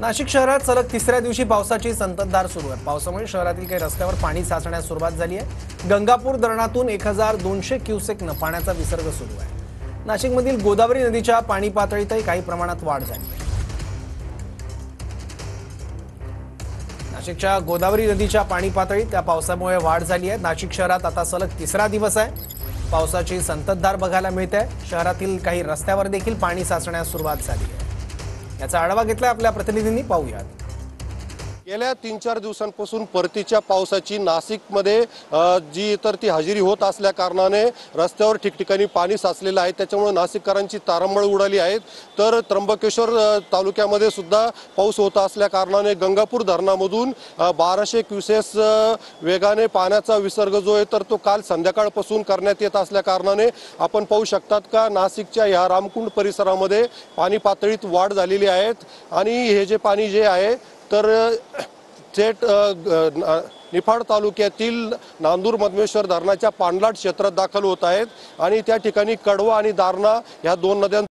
नाशिक शहरात सलग तिसऱ्या दिवशी पावसाची संततधार सुरू आहे। पावसामुळे शहरातील काही रस्त्यावर पाणी साचण्यास सुरुवात झाली आहे। गंगापूर धरणातून 1200 क्युसेकनं पाण्याचा विसर्ग सुरू आहे। नाशिकमधील गोदावरी नदीच्या पाणी पातळीतही काही प्रमाणात वाढ झाली आहे। नाशिकच्या गोदावरी नदीच्या पाणी पातळीत त्या पावसामुळे वाढ झाली आहे। नाशिक शहरात आता सलग तिसरा दिवस आहे पावसाची संततधार बघायला मिळते आहे। शहरातील काही रस्त्यावर देखील पाणी साचण्यास सुरुवात झाली आहे। याचा आढावा घेतला आपल्या प्रतिनिधींनी, पाहूयात। गेल्या 3-4 दिवसांपासून परतीच्या पावसाची नाशिकमध्ये जी तर ती हजेरी होत असल्या कारणाने रस्त्यावर ठिकठिकाणी पाणी साचलेलं आहे। त्याच्यामुळे नाशिककरांची तारंबळ उडाली आहे। तर त्र्यंबकेश्वर तालुक्यामध्ये सुद्धा पाऊस होत असल्या कारणाने गंगापूर धरणामधून 1200 क्युसेस वेगाने पाण्याचा विसर्ग जो आहे तर तो काल संध्याकाळपासून करण्यात येत असल्या कारणाने आपण पाहू शकतात का नाशिकच्या या रामकुंड परिसरामध्ये पाणी पातळीत वाढ झालेली आहे। आणि हे जे पाणी जे आहे तर थेट निफाड तालुक्यातील नांदूर मधमेश्वर धरणाच्या पाणलाट क्षेत्रात दाखल होत आहेत। आणि त्या ठिकाणी कडवा आणि दारणा या दोन नद्या